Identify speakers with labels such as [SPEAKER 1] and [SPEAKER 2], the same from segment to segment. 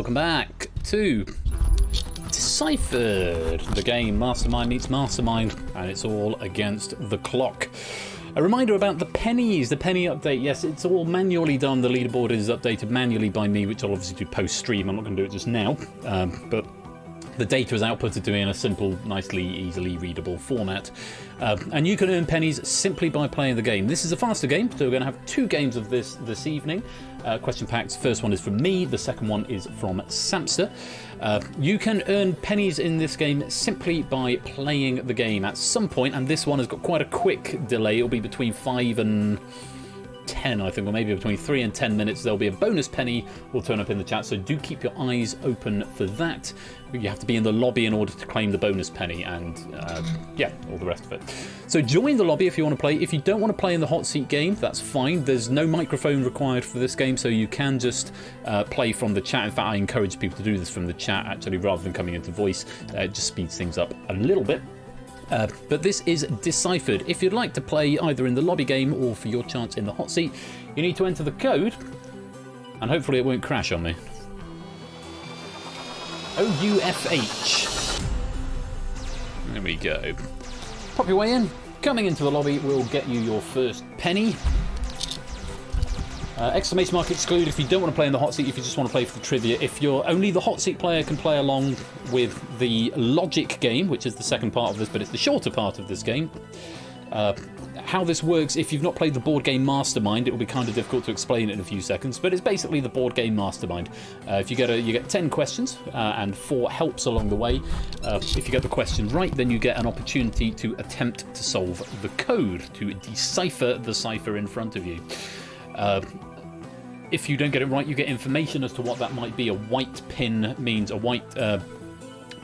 [SPEAKER 1] Welcome back to Deciphered, the game Mastermind meets Mastermind, and it's all against the clock. A reminder about the pennies, the penny update. Yes, it's all manually done. The leaderboard is updated manually by me, which I'll obviously do post-stream. I'm not going to do it just now, but the data is outputted to me in a simple, nicely, easily readable format. And you can earn pennies simply by playing the game. This is a faster game, so we're going to have two games of this evening. Question packs. First one is from me, the second one is from Samster. You can earn pennies in this game simply by playing the game at some point, and this one has got quite a quick delay. It'll be between 5 and 10, I think, or maybe between 3 and 10 minutes. There'll be a bonus penny will turn up in the chat, so do keep your eyes open for that. You have to be in the lobby in order to claim the bonus penny, and yeah, all the rest of it. So join the lobby if you want to play. If you don't want to play in the hot seat game, that's fine. There's no microphone required for this game, so you can just play from the chat. In fact, I encourage people to do this from the chat, actually, rather than coming into voice. It just speeds things up a little bit. But this is Deciphered. If you'd like to play either in the lobby game or for your chance in the hot seat, you need to enter the code, and hopefully it won't crash on me. OUFH. There we go. Pop your way in. Coming into the lobby will get you your first penny. Exclamation mark exclude if you don't want to play in the hot seat, if you just want to play for the trivia. If you're only the hot seat player can play along with the logic game, which is the second part of this, but it's the shorter part of this game. How this works, if you've not played the board game Mastermind, it will be kind of difficult to explain it in a few seconds, but it's basically the board game Mastermind. If you get 10 questions and 4 helps along the way. If you get the question right, then you get an opportunity to attempt to solve the code, to decipher the cipher in front of you. If you don't get it right, you get information as to what that might be. A white pin means, a white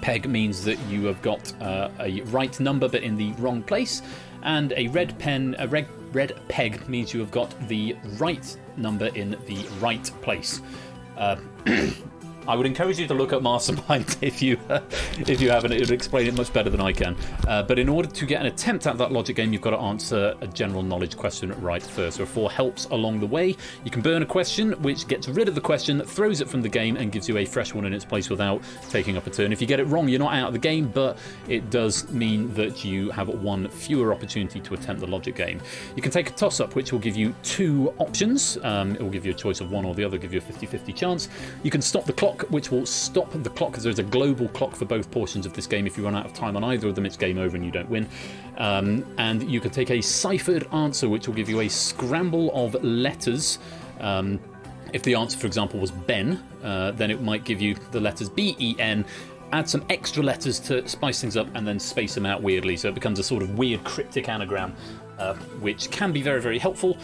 [SPEAKER 1] peg means that you have got a right number but in the wrong place, and a red peg means you have got the right number in the right place. I would encourage you to look up Mastermind if you haven't. It would explain it much better than I can. But in order to get an attempt at that logic game, you've got to answer a general knowledge question right first. There are 4 helps along the way. You can burn a question, which gets rid of the question, throws it from the game, and gives you a fresh one in its place without taking up a turn. If you get it wrong, you're not out of the game, but it does mean that you have 1 fewer opportunity to attempt the logic game. You can take a toss-up, which will give you 2 options. It will give you a choice of one or the other, give you a 50-50 chance. You can stop the clock, which will stop the clock, because there's a global clock for both portions of this game. If you run out of time on either of them, it's game over and you don't win. And you can take a ciphered answer, which will give you a scramble of letters. If the answer, for example, was Ben, then it might give you the letters B-E-N, add some extra letters to spice things up, and then space them out weirdly, so it becomes a sort of weird cryptic anagram, which can be very, very helpful,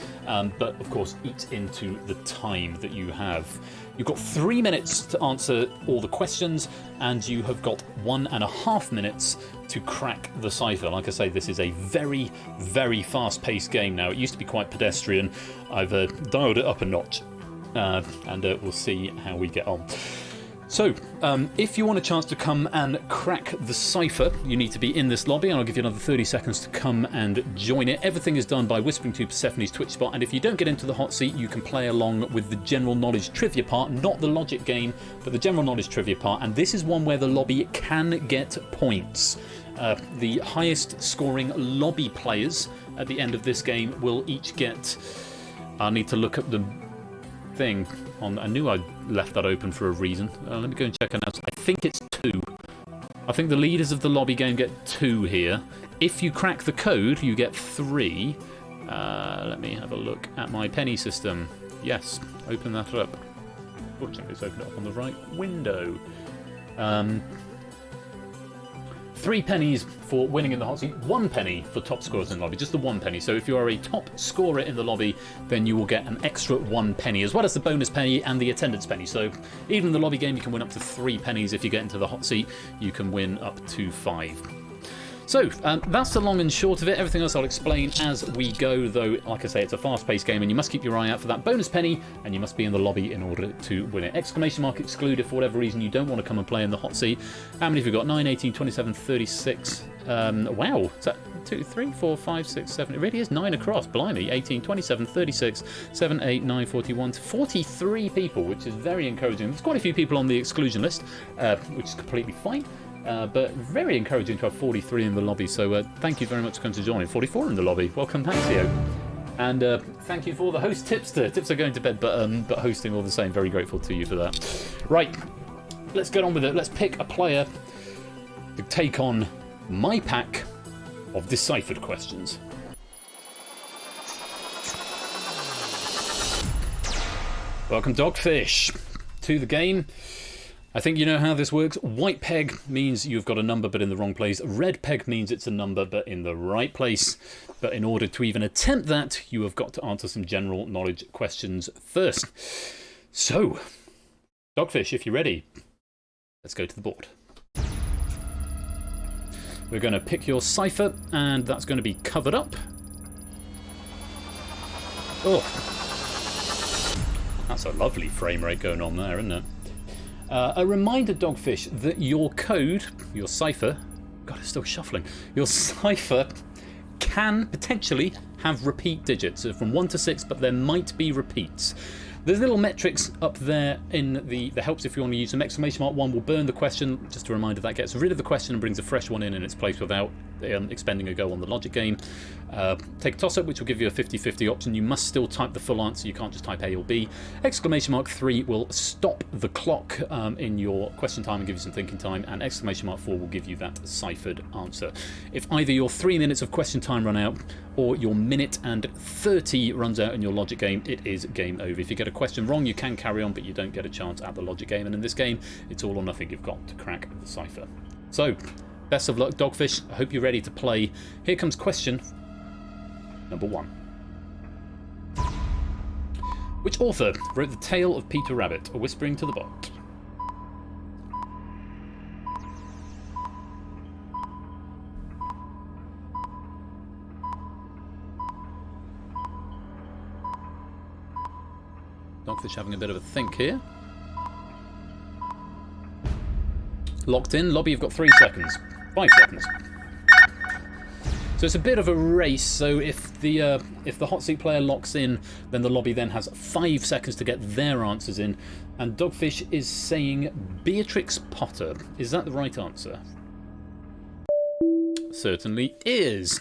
[SPEAKER 1] but of course eats into the time that you have. You've got 3 minutes to answer all the questions, and you have got 1.5 minutes to crack the cipher. Like I say, this is a very, very fast-paced game now. It used to be quite pedestrian. I've dialed it up a notch, and we'll see how we get on. So, if you want a chance to come and crack the cipher, you need to be in this lobby, and I'll give you another 30 seconds to come and join it. Everything is done by whispering to Persephone's Twitch spot, and if you don't get into the hot seat, you can play along with the general knowledge trivia part, not the logic game, but the general knowledge trivia part, and this is one where the lobby can get points. The highest scoring lobby players at the end of this game will each get... I need to look up the thing. I knew I left that open for a reason. Let me go and check it out. I think it's 2. I think the leaders of the lobby game get 2 here. If you crack the code, you get 3. Let me have a look at my penny system. Yes, open that up. Fortunately, it's opened up on the right window. 3 pennies for winning in the hot seat, 1 penny for top scorers in the lobby, just the 1 penny. So if you are a top scorer in the lobby, then you will get an extra 1 penny, as well as the bonus penny and the attendance penny. So even in the lobby game, you can win up to 3 pennies. If you get into the hot seat, you can win up to 5. So, that's the long and short of it. Everything else I'll explain as we go, though, like I say, it's a fast-paced game, and you must keep your eye out for that bonus penny, and you must be in the lobby in order to win it. Exclamation mark exclude if for whatever reason you don't want to come and play in the hot seat. How many have we got? 9, 18, 27, 36. Wow, is that 2, 3, 4, 5, 6, 7. It really is 9 across. Blimey. 18, 27, 36, 7, 8, 9, 41, 43 people, which is very encouraging. There's quite a few people on the exclusion list, which is completely fine. But very encouraging to have 43 in the lobby. So thank you very much for coming to join. 44 in the lobby. Welcome back, Theo. And thank you for the host tipster. Tips are going to bed, but hosting all the same. Very grateful to you for that. Right, let's get on with it. Let's pick a player to take on my pack of deciphered questions. Welcome, Dogfish, to the game. I think you know how this works. White peg means you've got a number but in the wrong place. Red peg means it's a number but in the right place. But in order to even attempt that, you have got to answer some general knowledge questions first. So, Dogfish, if you're ready, let's go to the board. We're going to pick your cipher, and that's going to be covered up. Oh, that's a lovely frame rate going on there, isn't it? A reminder, Dogfish, that your code, your cipher, God, it's still shuffling, your cipher can potentially have repeat digits from 1 to 6, but there might be repeats. There's little metrics up there in the helps if you want to use them. Exclamation mark 1 will burn the question. Just a reminder that gets rid of the question and brings a fresh one in its place without expending a go on the logic game. Take a toss-up, which will give you a 50-50 option. You must still type the full answer. You can't just type A or B. Exclamation mark 3 will stop the clock in your question time and give you some thinking time. And exclamation mark 4 will give you that ciphered answer. If either your 3 minutes of question time run out or your minute and 30 runs out in your logic game, it is game over. If you get a question wrong, you can carry on, but you don't get a chance at the logic game. And in this game, it's all or nothing. You've got to crack the cipher. So, best of luck, Dogfish. I hope you're ready to play. Here comes question number 1. Which author wrote The Tale of Peter Rabbit, A Whispering to the Bot? Dogfish having a bit of a think here. Locked in. Lobby, you've got 3 seconds. 5 seconds. So it's a bit of a race. So if the hot seat player locks in, then the lobby then has 5 seconds to get their answers in. And Dogfish is saying Beatrix Potter. Is that the right answer? Certainly is.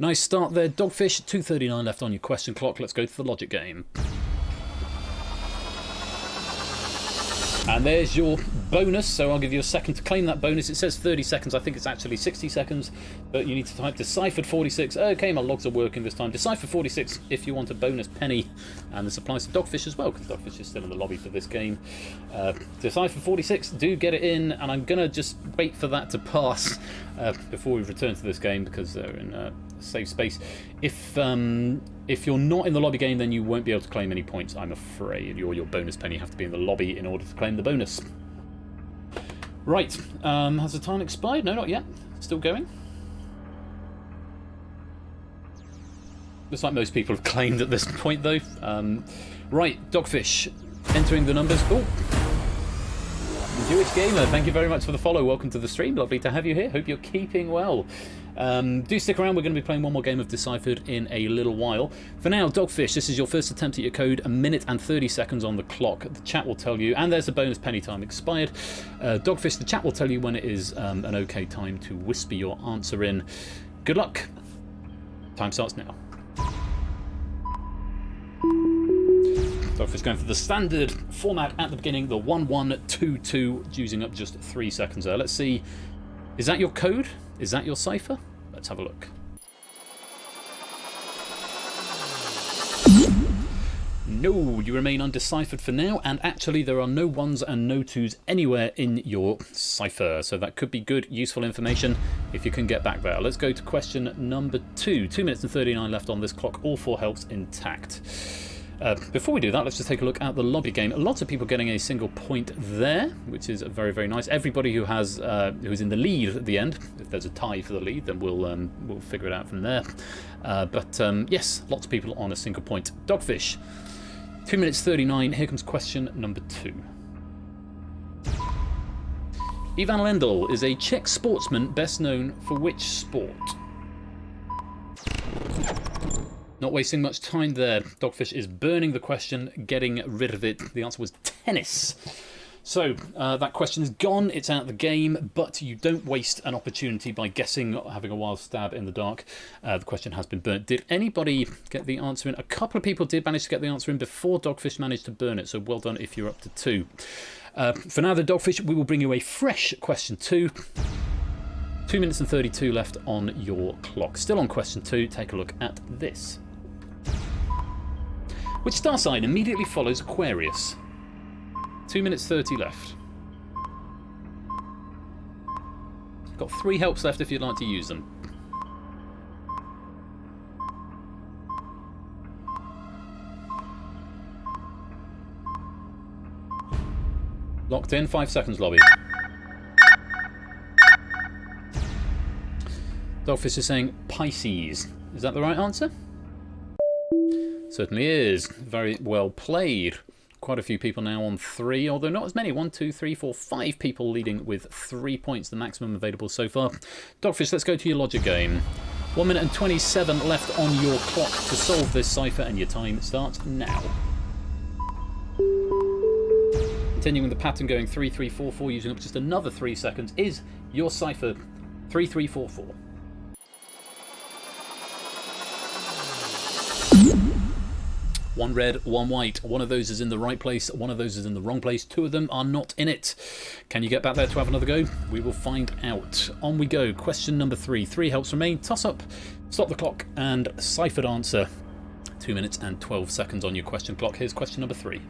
[SPEAKER 1] Nice start there, Dogfish. 2:39 left on your question clock. Let's go to the logic game. And there's your bonus, so I'll give you a second to claim that bonus. It says 30 seconds, I think it's actually 60 seconds, but you need to type Deciphered 46. Okay, my logs are working this time. Deciphered 46 if you want a bonus penny, and this applies to Dogfish as well, because Dogfish is still in the lobby for this game. Deciphered 46, do get it in, and I'm going to just wait for that to pass before we return to this game, because they're in a safe space. If you're not in the lobby game, then you won't be able to claim any points, I'm afraid. Your bonus penny have to be in the lobby in order to claim the bonus. Right, has the time expired? No, not yet. Still going. Looks like most people have claimed at this point, though. Right, Dogfish, entering the numbers. Oh, Jewish Gamer, thank you very much for the follow. Welcome to the stream. Lovely to have you here. Hope you're keeping well. Do stick around. We're going to be playing one more game of Deciphered in a little while. For now, Dogfish, this is your first attempt at your code. 1 minute and 30 seconds on the clock. The chat will tell you, and there's a bonus penny time expired. Dogfish, the chat will tell you when it is an okay time to whisper your answer in. Good luck. Time starts now. Dogfish going for the standard format at the beginning, the 1122, using up just 3 seconds there. Let's see. Is that your code? Is that your cipher? Let's have a look. No, you remain undeciphered for now, and actually there are no 1s and no 2s anywhere in your cipher, so that could be good, useful information if you can get back there. Let's go to question number 2. 2 minutes and 39 left on this clock, all 4 helps intact. Before we do that, let's just take a look at the lobby game. Lots of people getting a single point there, which is very, very nice. Everybody who has who's in the lead at the end, if there's a tie for the lead, then we'll figure it out from there. But yes, lots of people on a single point. Dogfish, 2 minutes 39. Here comes question number 2. Ivan Lendl is a Czech sportsman best known for which sport? Not wasting much time there. Dogfish is burning the question, getting rid of it. The answer was tennis. So, that question is gone, it's out of the game, but you don't waste an opportunity by guessing, having a wild stab in the dark. The question has been burnt. Did anybody get the answer in? A couple of people did manage to get the answer in before Dogfish managed to burn it, so well done if you're up to 2. For now, the Dogfish, we will bring you a fresh question 2. 2 minutes and 32 left on your clock. Still on question 2, take a look at this. Which star sign immediately follows Aquarius? 2 minutes 30 left. Got 3 helps left if you'd like to use them. Locked in, 5 seconds, lobby. Dogfish is saying Pisces. Is that the right answer? Certainly is. Very well played. Quite a few people now on 3, although not as many. 1, 2, 3, 4, 5 people leading with 3 points, the maximum available so far. Dogfish, let's go to your logic game. 1 minute and 27 left on your clock to solve this cipher, and your time starts now. Continuing the pattern, going 3, 3, 4, 4, using up just another 3 seconds, is your cipher 3, 3, 4, 4. One red, one white. One of those is in the right place, one of those is in the wrong place. 2 of them are not in it. Can you get back there to have another go? We will find out. On we go. Question number 3. 3 helps remain. Toss up, stop the clock, and ciphered answer. 2 minutes and 12 seconds on your question clock. Here's question number 3.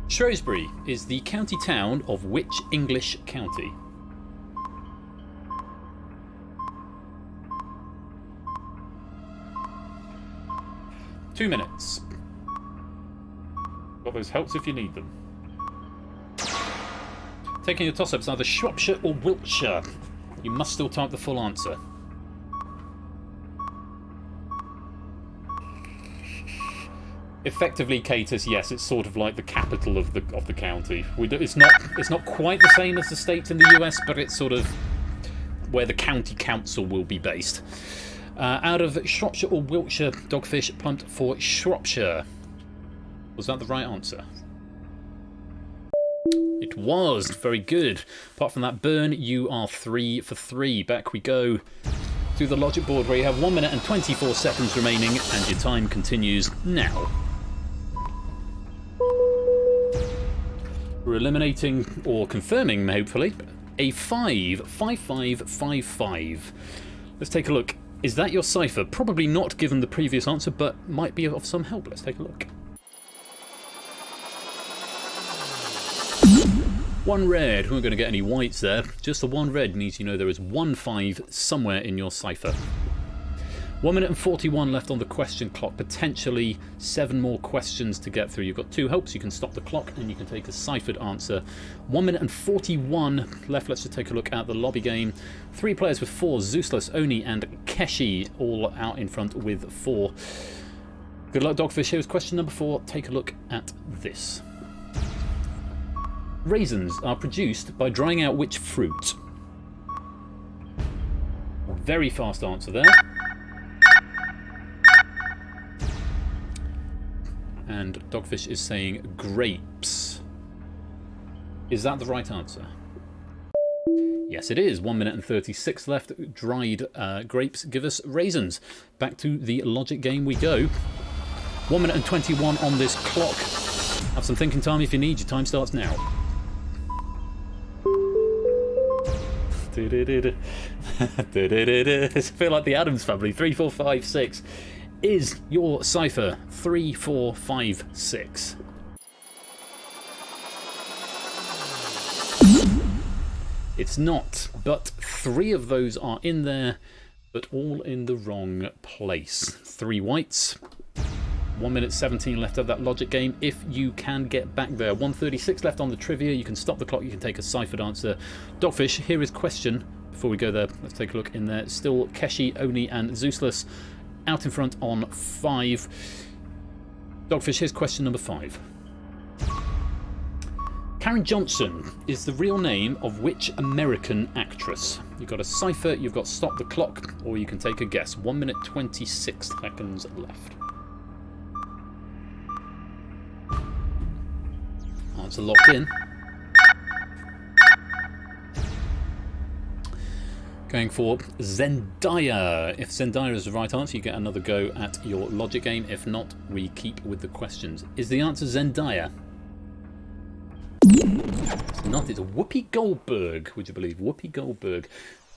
[SPEAKER 1] Shrewsbury is the county town of which English county? Two minutes. Got those helps if you need them. Taking your toss-ups, either Shropshire or Wiltshire. You must still type the full answer. Effectively, Catus, yes, it's sort of like the capital of the county. It's not quite the same as the states in the US, but it's sort of where the county council will be based. Out of Shropshire or Wiltshire, Dogfish plumped for Shropshire. Was that the right answer? It was. Very good. Apart from that burn, you are 3 for 3. Back we go to the logic board where you have 1 minute and 24 seconds remaining, and your time continues now. We're eliminating, or confirming, hopefully, a 5. 5, 5, 5, 5. Let's take a look. Is that your cipher? Probably not given the previous answer, but might be of some help. Let's take a look. 1 red. We aren't going to get any whites there. Just the 1 red means you know there is 1 5 somewhere in your cipher. 1 minute and 41 left on the question clock. Potentially 7 more questions to get through. You've got 2 helps. You can stop the clock and you can take a ciphered answer. 1 minute and 41 left. Let's just take a look at the lobby game. 3 players with 4. Zeusless, Oni and Keshi all out in front with 4. Good luck, Dogfish. Here's question number 4. Take a look at this. Raisins are produced by drying out which fruit? Very fast answer there. And Dogfish is saying grapes. Is that the right answer? Yes, it is. 1 minute and 36 left. Dried grapes give us raisins. Back to the logic game we go. 1 minute and 21 on this clock. Have some thinking time if you need. Your time starts now. I feel like the Addams Family. 3, 4, 5, 6. Is your cipher 3, 4, 5, 6? It's not, but 3 of those are in there, but all in the wrong place. 3 whites. 1 minute 17 left of that logic game. If you can get back there. 1:36 left on the trivia. You can stop the clock. You can take a ciphered answer. Dogfish, here is question. Before we go there, let's take a look in there. Still Keshi, Oni and Zeusless out in front on 5. Dogfish, here's question number 5. Caryn Johnson is the real name of which American actress? You've got a cipher, you've got stop the clock, or you can take a guess. 1 minute 26 seconds left. Answer locked in. Going for Zendaya. If Zendaya is the right answer, you get another go at your logic game. If not, we keep with the questions. Is the answer Zendaya? It's not. It's Whoopi Goldberg, would you believe? Whoopi Goldberg.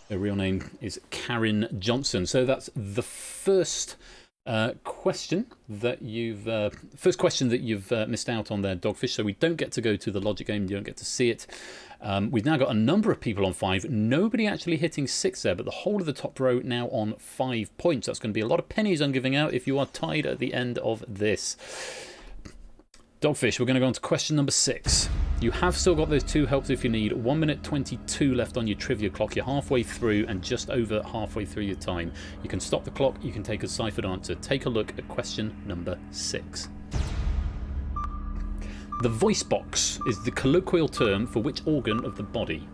[SPEAKER 1] Her real name is Caryn Johnson. So that's the first question that you've missed out on there, Dogfish. So we don't get to go to the logic game. You don't get to see it. We've now got a number of people on 5. Nobody actually hitting 6 there, but the whole of the top row now on 5 points. That's going to be a lot of pennies I'm giving out if you are tied at the end of this. Dogfish, we're going to go on to question number 6. You have still got those 2 helps if you need. 1 minute 22 left on your trivia clock. You're halfway through and just over halfway through your time. You can stop the clock. You can take a ciphered answer. Take a look at question number 6. The voice box is the colloquial term for which organ of the body?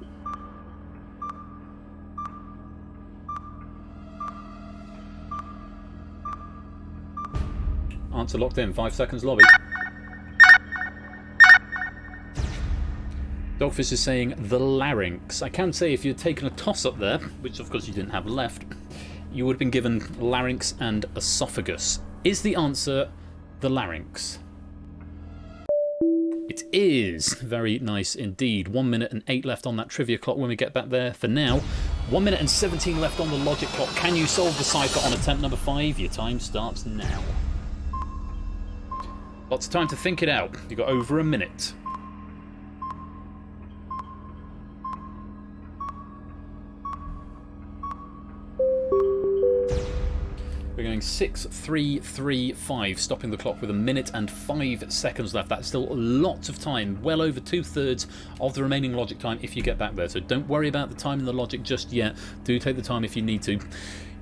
[SPEAKER 1] Answer locked in. 5 seconds lobby. Dogfish is saying the larynx. I can say if you'd taken a toss up there, which of course you didn't have left, you would have been given larynx and esophagus. Is the answer the larynx? It is. Very nice indeed. 1 minute and 8 left on that trivia clock when we get back there. For now, 1 minute and 17 left on the logic clock. Can you solve the cipher on attempt number 5? Your time starts now. Lots of time to think it out. You've got over a minute. We're going 6, 3, 3, 5, stopping the clock with 1 minute and 5 seconds left. That's still lots of time, well over 2/3 of the remaining logic time if you get back there. So don't worry about the time in the logic just yet. Do take the time if you need to. You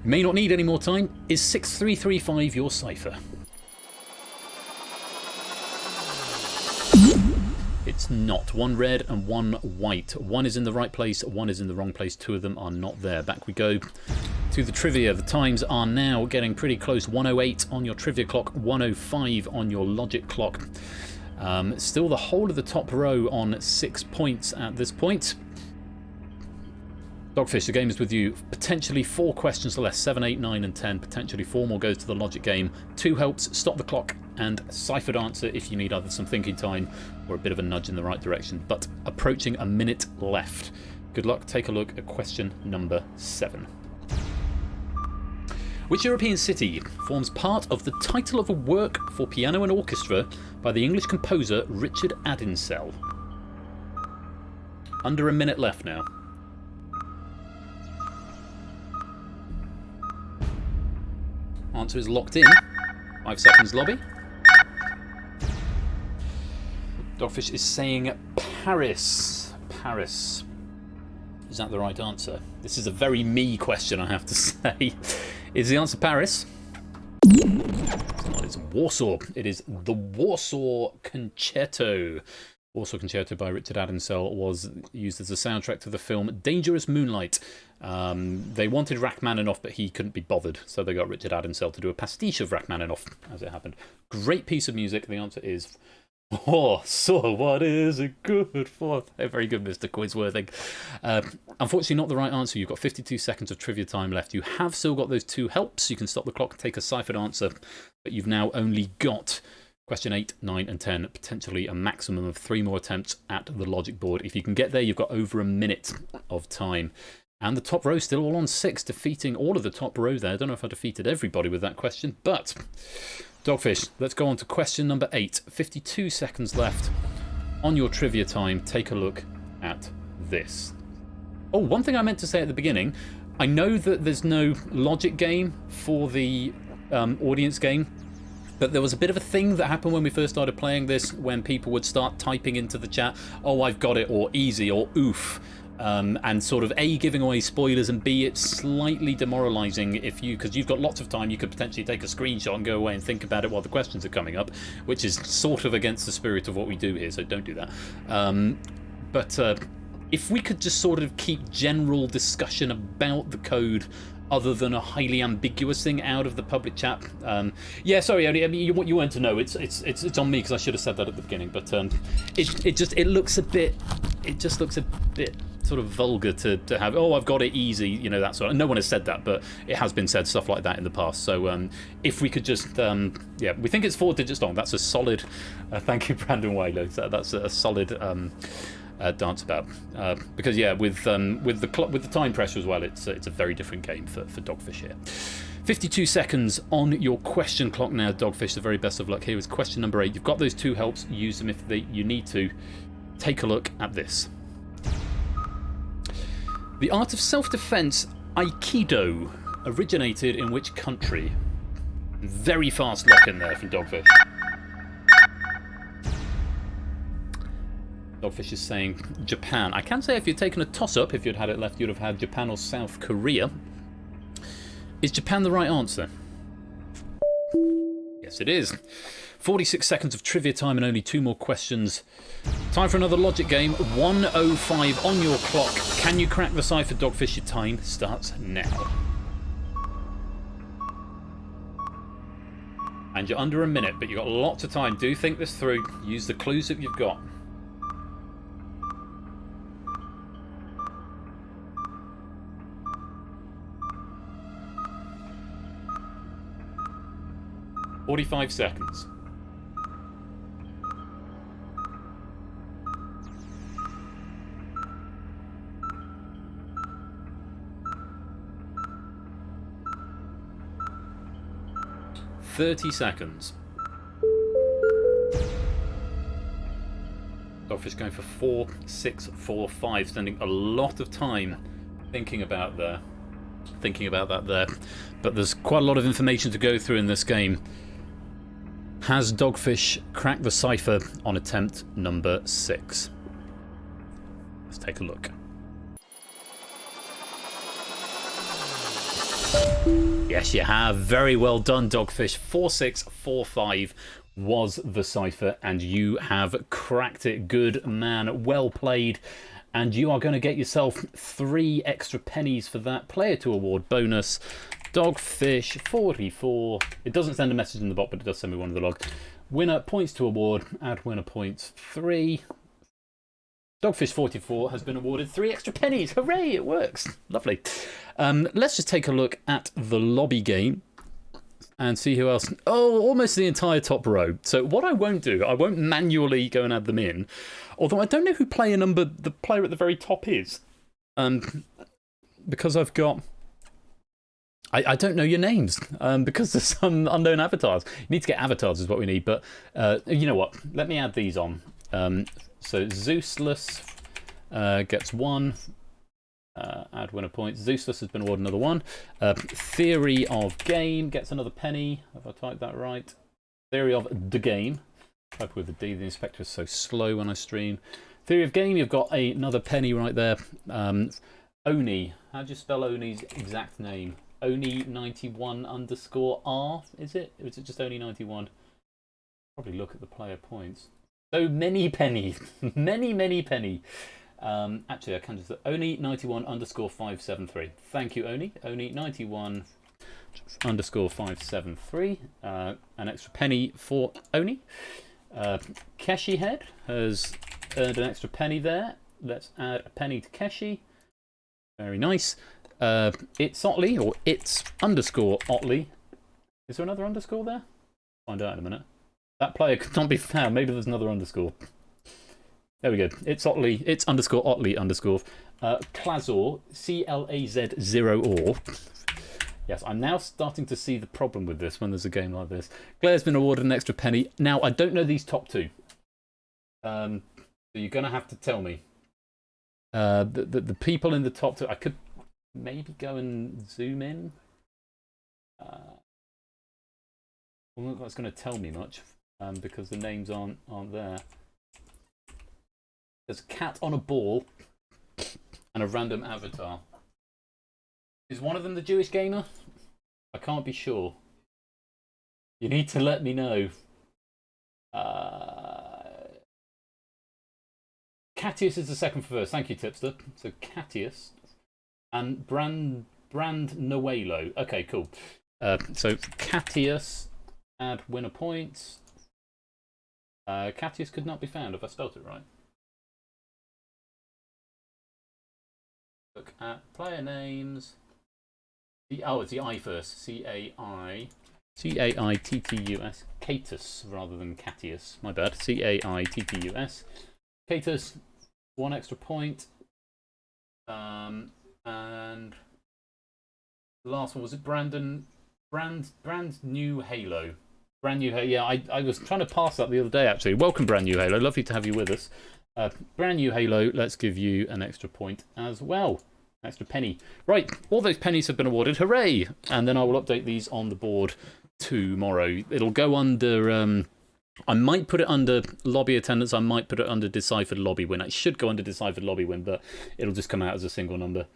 [SPEAKER 1] may not need any more time. Is 6335 your cipher? It's not. 1 red and 1 white. 1 is in the right place, 1 is in the wrong place. 2 of them are not there. Back we go to the trivia. The times are now getting pretty close. 1:08 on your trivia clock, 1:05 on your logic clock. Still the whole of the top row on 6 points at this point. Dogfish, the game is with you. Potentially 4 questions less. 7, 8, 9 and 10. Potentially 4 more goes to the logic game. 2 helps, stop the clock and ciphered answer if you need either some thinking time or a bit of a nudge in the right direction. But approaching a minute left. Good luck. Take a look at question number 7. Which European city forms part of the title of a work for piano and orchestra by the English composer Richard Adinsell? Under a minute left now. Answer is locked in. 5 seconds lobby. Dogfish is saying Paris. Paris. Is that the right answer? This is a very me question, I have to say. Is the answer Paris? It's not, it's Warsaw. It is the Warsaw Concerto. Warsaw Concerto by Richard Adinsell was used as the soundtrack to the film Dangerous Moonlight. They wanted Rachmaninoff, but he couldn't be bothered, so they got Richard Adinsell to do a pastiche of Rachmaninoff, as it happened. Great piece of music. The answer is... Oh, so what is it good for? Very good, Mr. Quizworthing. Unfortunately, not the right answer. You've got 52 seconds of trivia time left. You have still got those 2 helps. You can stop the clock and take a ciphered answer, but you've now only got question 8, 9 and 10, potentially a maximum of 3 more attempts at the logic board. If you can get there, you've got over a minute of time. And the top row still all on 6, defeating all of the top row there. I don't know if I defeated everybody with that question, but... Dogfish, let's go on to question number 8. 52 seconds left on your trivia time. Take a look at this. Oh, one thing I meant to say at the beginning. I know that there's no logic game for the audience game, but there was a bit of a thing that happened when we first started playing this, when people would start typing into the chat, oh, I've got it, or easy, or oof. And sort of A, giving away spoilers, and B, it's slightly demoralising if you, because you've got lots of time, you could potentially take a screenshot and go away and think about it while the questions are coming up, which is sort of against the spirit of what we do here, so don't do that. But if we could just sort of keep general discussion about the code other than a highly ambiguous thing out of the public chat. Yeah, sorry, I mean, you weren't to know. It's on me because I should have said that at the beginning. But it looks a bit sort of vulgar to have. Oh, I've got it easy, you know, that sort of. No one has said that, but it has been said stuff like that in the past. So if we could just yeah, we think it's 4 digits long. That's a solid. Thank you, Brandon Whaler. That's a solid. Dance about because yeah, with the time pressure as well, it's a very different game for Dogfish here. 52 seconds on your question clock now, Dogfish. The very best of luck. Here is question number 8. You've got those 2 helps. Use them if you need to. Take a look at this. The art of self-defense, aikido, originated in which country? Very fast lock in there from Dogfish. Dogfish is saying Japan. I can say if you'd taken a toss-up, if you'd had it left, you'd have had Japan or South Korea. Is Japan the right answer? Yes, it is. 46 seconds of trivia time and only 2 more questions. Time for another logic game. 1:05 on your clock. Can you crack the cipher, Dogfish? Your time starts now. And you're under a minute, but you've got lots of time. Do think this through. Use the clues that you've got. "45 seconds. "30 seconds. Dogfish going for 4, 6, 4, 5, spending a lot of time thinking about that there. But there's quite a lot of information to go through in this game. Has Dogfish cracked the cipher on attempt number 6? Let's take a look. Yes, you have. Very well done, Dogfish. 4645 was the cipher, and you have cracked it. Good man. Well played. And you are going to get yourself 3 extra pennies for that. Player 2 award bonus. Dogfish 44. It doesn't send a message in the bot, but it does send me one of the log. Winner points to award. Add winner points 3. Dogfish 44 has been awarded 3 extra pennies. Hooray, it works. Lovely. Let's just take a look at the lobby game and see who else. Oh, almost the entire top row. So what I won't do, I won't manually go and add them in. Although I don't know who player number the player at the very top is. Because I've got... I don't know your names because there's some unknown avatars. You need to get avatars is what we need. But you know what? Let me add these on. So Zeusless gets 1. Add winner points. Zeusless has been awarded another 1. Theory of Game gets another penny. Have I typed that right? Theory of the Game. Type with the D. The inspector is so slow when I stream. Theory of Game, you've got another penny right there. Oni. How do you spell Oni's exact name? Oni91_R, is it? Or is it just Oni91? Probably look at the player points. So many penny. many penny. Actually, I can just... Oni91_573. Thank you, Oni. Oni91_573. An extra penny for Oni. Keshi Head has earned an extra penny there. Let's add a penny to Keshi. Very nice. It's Otley, or it's_Otley. Is there another underscore there? Find out in a minute. That player could not be found. Maybe there's another underscore. There we go. It's Otley. It's _Otley_. Clazor, CLAZ0OR. Yes, I'm now starting to see the problem with this when there's a game like this. Claire's been awarded an extra penny. Now, I don't know these top 2. So you're going to have to tell me. The people in the top 2, I could maybe go and zoom in. I don't think that's going to tell me much because the names aren't there. There's a cat on a ball and a random avatar. Is one of them the Jewish gamer? I can't be sure. You need to let me know. Catius is the second for first. Thank you, Tipster. So Catius and Brand Noelo. Okay, cool. So Catius, add winner points. Catius could not be found, if I spelt it right. Look at player names. Oh, it's the I first. C-A-I-T-T-U-S. Catus rather than Catius. My bad. C-A-I-T-T-U-S. Catus, 1 extra point. And the last one was it Brand New Halo. Brand New Halo. Yeah, I was trying to pass that the other day actually. Welcome, Brand New Halo. Lovely to have you with us. Brand New Halo. Let's give you an extra point as well. Extra penny. Right, all those pennies have been awarded. Hooray! And then I will update these on the board tomorrow. It'll go under. I might put it under lobby attendance. I might put it under deciphered lobby win. It should go under deciphered lobby win, but it'll just come out as a single number.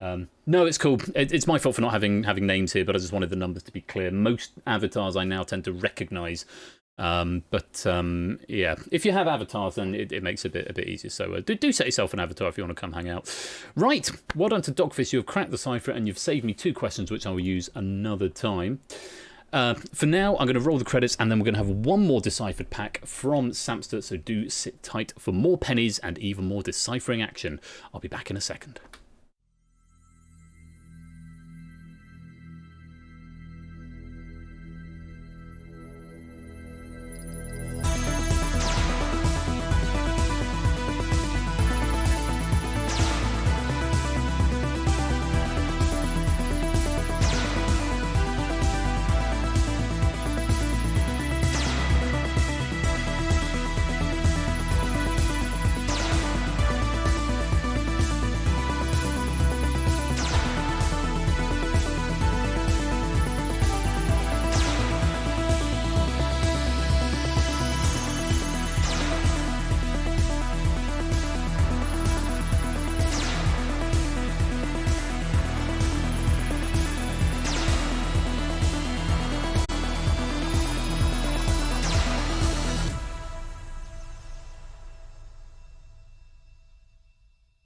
[SPEAKER 1] No, it's cool. It's my fault for not having names here, but I just wanted the numbers to be clear. Most avatars I now tend to recognise. Yeah, if you have avatars, then it makes it a bit easier. So do set yourself an avatar if you want to come hang out. Right, well done to Dogfish. You have cracked the cipher and you've saved me 2 questions, which I will use another time. For now, I'm going to roll the credits and then we're going to have one more deciphered pack from Samster. So do sit tight for more pennies and even more deciphering action. I'll be back in a second.